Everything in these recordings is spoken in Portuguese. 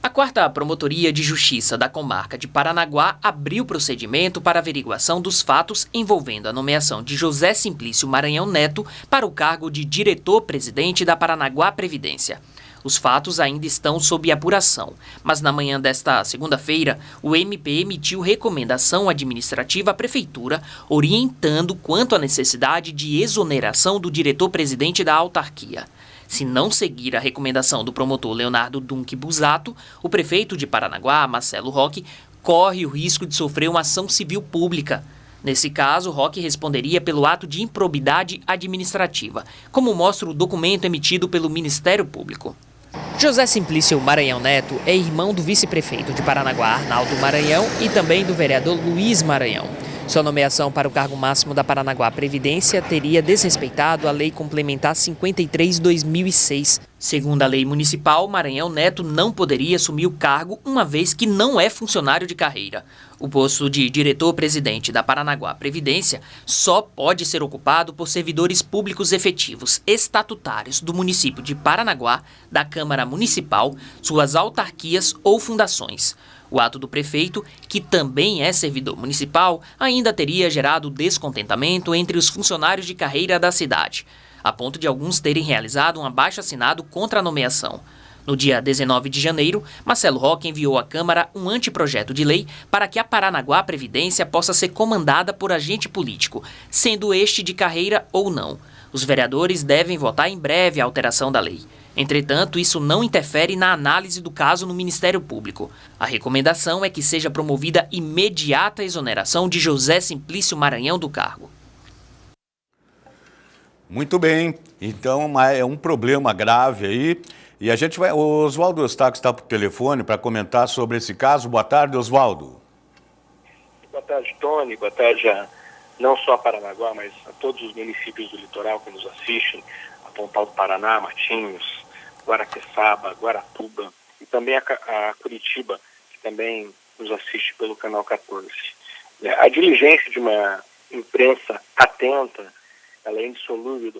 A 4ª Promotoria de Justiça da Comarca de Paranaguá abriu procedimento para averiguação dos fatos envolvendo a nomeação de José Simplício Maranhão Neto para o cargo de diretor-presidente da Paranaguá Previdência. Os fatos ainda estão sob apuração, mas na manhã desta segunda-feira, o MP emitiu recomendação administrativa à Prefeitura, orientando quanto à necessidade de exoneração do diretor-presidente da autarquia. Se não seguir a recomendação do promotor Leonardo Dunque Busato, o prefeito de Paranaguá, Marcelo Roque, corre o risco de sofrer uma ação civil pública. Nesse caso, Roque responderia pelo ato de improbidade administrativa, como mostra o documento emitido pelo Ministério Público. José Simplício Maranhão Neto é irmão do vice-prefeito de Paranaguá, Arnaldo Maranhão, e também do vereador Luiz Maranhão. Sua nomeação para o cargo máximo da Paranaguá Previdência teria desrespeitado a Lei Complementar 53/2006. Segundo a lei municipal, Maranhão Neto não poderia assumir o cargo uma vez que não é funcionário de carreira. O posto de diretor-presidente da Paranaguá Previdência só pode ser ocupado por servidores públicos efetivos estatutários do município de Paranaguá, da Câmara Municipal, suas autarquias ou fundações. O ato do prefeito, que também é servidor municipal, ainda teria gerado descontentamento entre os funcionários de carreira da cidade, a ponto de alguns terem realizado um abaixo-assinado contra a nomeação. No dia 19 de janeiro, Marcelo Roque enviou à Câmara um anteprojeto de lei para que a Paranaguá Previdência possa ser comandada por agente político, sendo este de carreira ou não. Os vereadores devem votar em breve a alteração da lei. Entretanto, isso não interfere na análise do caso no Ministério Público. A recomendação é que seja promovida imediata exoneração de José Simplício Maranhão do cargo. Muito bem, então é um problema grave aí. E a gente vai... O Oswaldo Eustáquio está por telefone para comentar sobre esse caso. Boa tarde, Oswaldo. Boa tarde, Tony. Boa tarde não só a Paranaguá, mas a todos os municípios do litoral que nos assistem, a Pontal do Paraná, Matinhos, Guaraqueçaba, Guaratuba e também a Curitiba, que também nos assiste pelo Canal 14. A diligência de uma imprensa atenta, ela é indissolúvel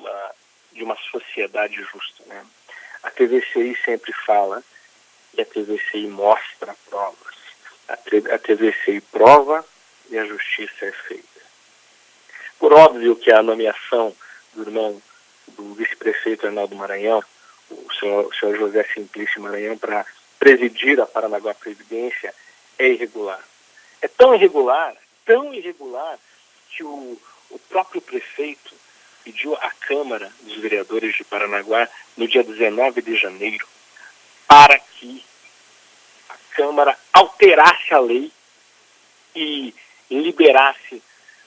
de uma sociedade justa, né? A TVCI sempre fala e a TVCI mostra provas. A TVCI prova e a justiça é feita. Por óbvio que a nomeação do irmão do vice-prefeito Arnaldo Maranhão, o senhor José Simplício Maranhão, para presidir a Paranaguá Previdência é irregular. É tão irregular que o próprio prefeito pediu à Câmara dos Vereadores de Paranaguá, no dia 19 de janeiro, para que a Câmara alterasse a lei e liberasse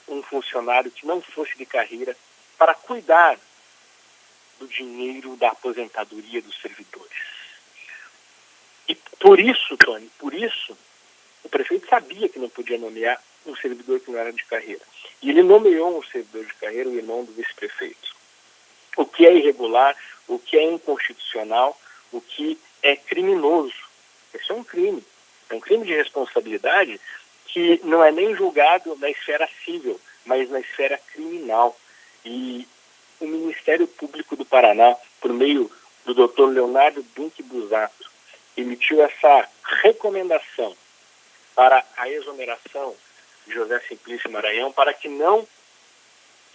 um funcionário que não fosse de carreira para cuidar do dinheiro da aposentadoria dos servidores. E por isso, Tony, o prefeito sabia que não podia nomear um servidor que não era de carreira. E ele nomeou um servidor de carreira, o irmão do vice-prefeito. O que é irregular, o que é inconstitucional, o que é criminoso. Esse é um crime de responsabilidade que não é nem julgado na esfera civil, mas na esfera criminal. E o Ministério Público do Paraná, por meio do Dr. Leonardo Dunque Busato, emitiu essa recomendação para a exoneração de José Simplício Maranhão, para que não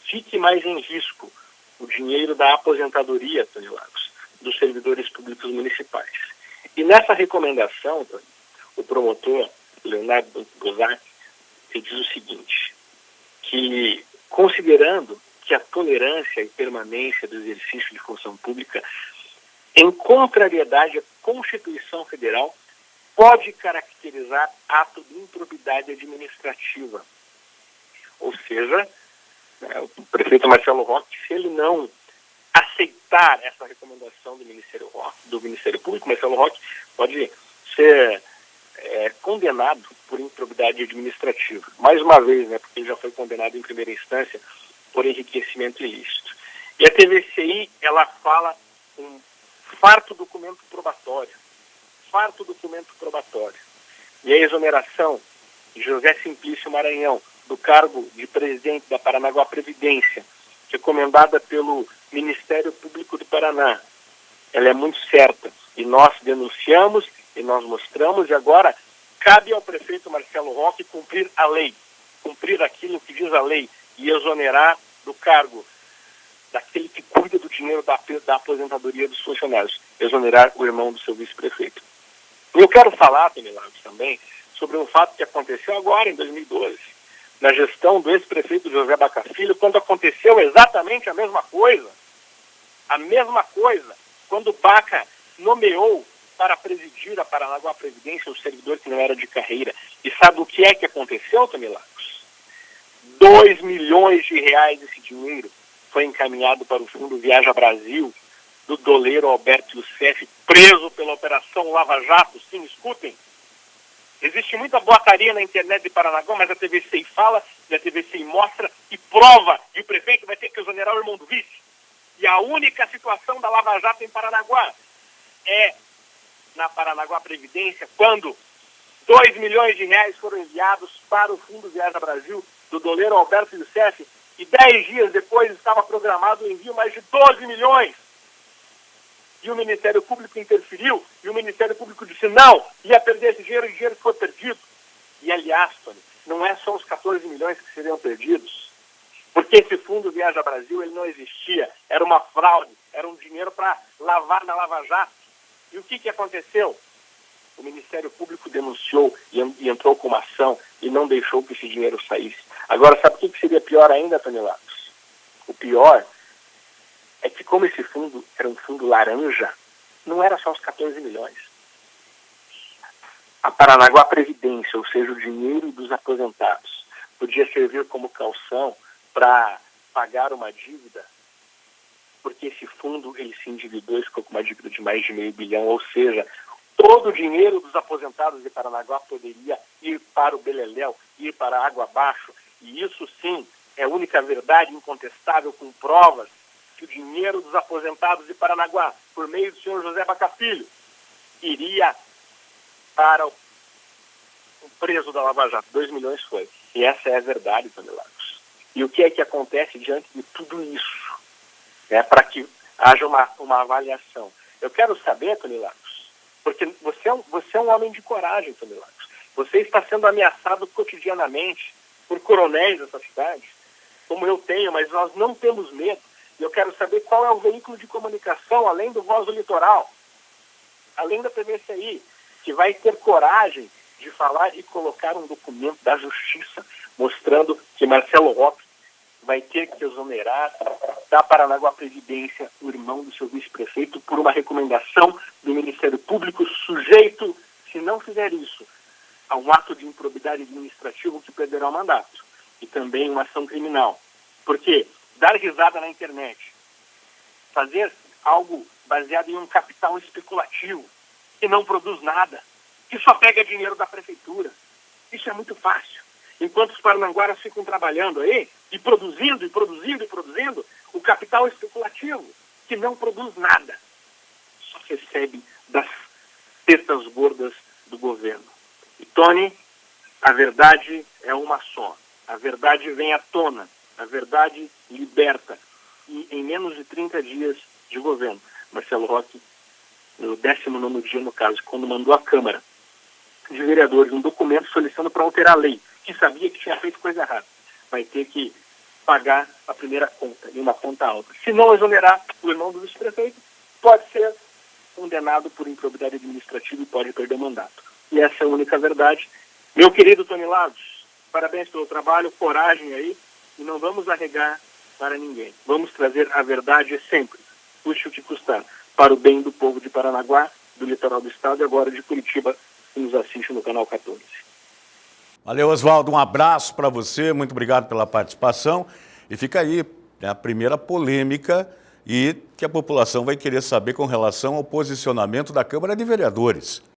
fique mais em risco o dinheiro da aposentadoria, Tony Lagos, dos servidores públicos municipais. E nessa recomendação, Tony, o promotor Leonardo Dunque Busato diz o seguinte, que considerando que a tolerância e permanência do exercício de função pública em contrariedade à Constituição Federal pode caracterizar ato de improbidade administrativa. Ou seja, o prefeito Marcelo Roque, se ele não aceitar essa recomendação do Ministério Público, Marcelo Roque pode ser condenado por improbidade administrativa. Mais uma vez, porque ele já foi condenado em primeira instância por enriquecimento ilícito. E a TVCI, ela fala um farto documento probatório. E a exoneração de José Simplício Maranhão do cargo de presidente da Paranaguá Previdência, recomendada pelo Ministério Público do Paraná, ela é muito certa. E nós denunciamos e nós mostramos, e agora cabe ao prefeito Marcelo Roque cumprir a lei, cumprir aquilo que diz a lei e exonerar do cargo daquele que cuida do dinheiro da aposentadoria dos funcionários, exonerar o irmão do seu vice-prefeito. Eu quero falar, Tony Lagos, também sobre um fato que aconteceu agora, em 2012, na gestão do ex-prefeito José Baca Filho, quando aconteceu exatamente a mesma coisa, quando Baca nomeou para presidir a Paranaguá Previdência um servidor que não era de carreira. E sabe o que é que aconteceu, Tony Lagos? 2 milhões de reais desse dinheiro foi encaminhado para o Fundo Viaja Brasil, do doleiro Alberto Youssef, preso pela Operação Lava Jato. Sim, escutem. Existe muita boataria na internet de Paranaguá, mas a TVC fala, e a TVC mostra e prova, e o prefeito vai ter que exonerar o irmão do vice. E a única situação da Lava Jato em Paranaguá é na Paranaguá Previdência, quando 2 milhões de reais foram enviados para o Fundo Viaja Brasil, do doleiro Alberto Youssef, e 10 dias depois estava programado o envio mais de 12 milhões. E o Ministério Público interferiu, e o Ministério Público disse não, ia perder esse dinheiro, e o dinheiro foi perdido. E aliás, Tony, não é só os 14 milhões que seriam perdidos, porque esse Fundo Viaja Brasil, ele não existia, era uma fraude, era um dinheiro para lavar na Lava Jato. E o que aconteceu? O Ministério Público denunciou e entrou com uma ação e não deixou que esse dinheiro saísse. Agora, sabe o que seria pior ainda, Tony Lagos? O pior é que, como esse fundo era um fundo laranja, não era só os 14 milhões. A Paranaguá Previdência, ou seja, o dinheiro dos aposentados, podia servir como calção para pagar uma dívida, porque esse fundo ele se endividou e ficou com uma dívida de mais de R$500 bilhão, ou seja, todo o dinheiro dos aposentados de Paranaguá poderia ir para o Beleléu, ir para a água abaixo, e isso sim é a única verdade incontestável com provas que o dinheiro dos aposentados de Paranaguá, por meio do senhor José Baca Filho, iria para o preso da Lava Jato. 2 milhões foi. E essa é a verdade, Tony Lagos. E o que é que acontece diante de tudo isso? Para que haja uma avaliação. Eu quero saber, Tony Lagos, porque você é um homem de coragem, Tony Lagos. Você está sendo ameaçado cotidianamente por coronéis dessa cidade, como eu tenho, mas nós não temos medo. E eu quero saber qual é o veículo de comunicação, além do Voz do Litoral, além da TVCI, que vai ter coragem de falar e colocar um documento da Justiça mostrando que Marcelo Roque vai ter que exonerar da Paranaguá Previdência o irmão do seu vice-prefeito por uma recomendação do Ministério Público, sujeito, se não fizer isso, a um ato de improbidade administrativa que perderá o mandato, e também uma ação criminal. Porque dar risada na internet, fazer algo baseado em um capital especulativo, que não produz nada, que só pega dinheiro da prefeitura, isso é muito fácil. Enquanto os paranaguaras ficam trabalhando aí, e produzindo, o capital especulativo, que não produz nada, só recebe das tetas gordas do governo. E, Tony, a verdade é uma só. A verdade vem à tona. A verdade liberta. E em menos de 30 dias de governo, Marcelo Roque, no 19º dia, no caso, quando mandou à Câmara de Vereadores um documento solicitando para alterar a lei, que sabia que tinha feito coisa errada, vai ter que pagar a primeira conta, e uma conta alta. Se não exonerar o irmão do vice-prefeito, pode ser condenado por improbidade administrativa e pode perder o mandato. E essa é a única verdade. Meu querido Tony Lagos, parabéns pelo trabalho, coragem aí, e não vamos arregar para ninguém. Vamos trazer a verdade sempre, custe o que custar, para o bem do povo de Paranaguá, do litoral do estado e agora de Curitiba, que nos assiste no canal 14. Valeu, Oswaldo, um abraço para você, muito obrigado pela participação. E fica aí, a primeira polêmica e que a população vai querer saber com relação ao posicionamento da Câmara de Vereadores.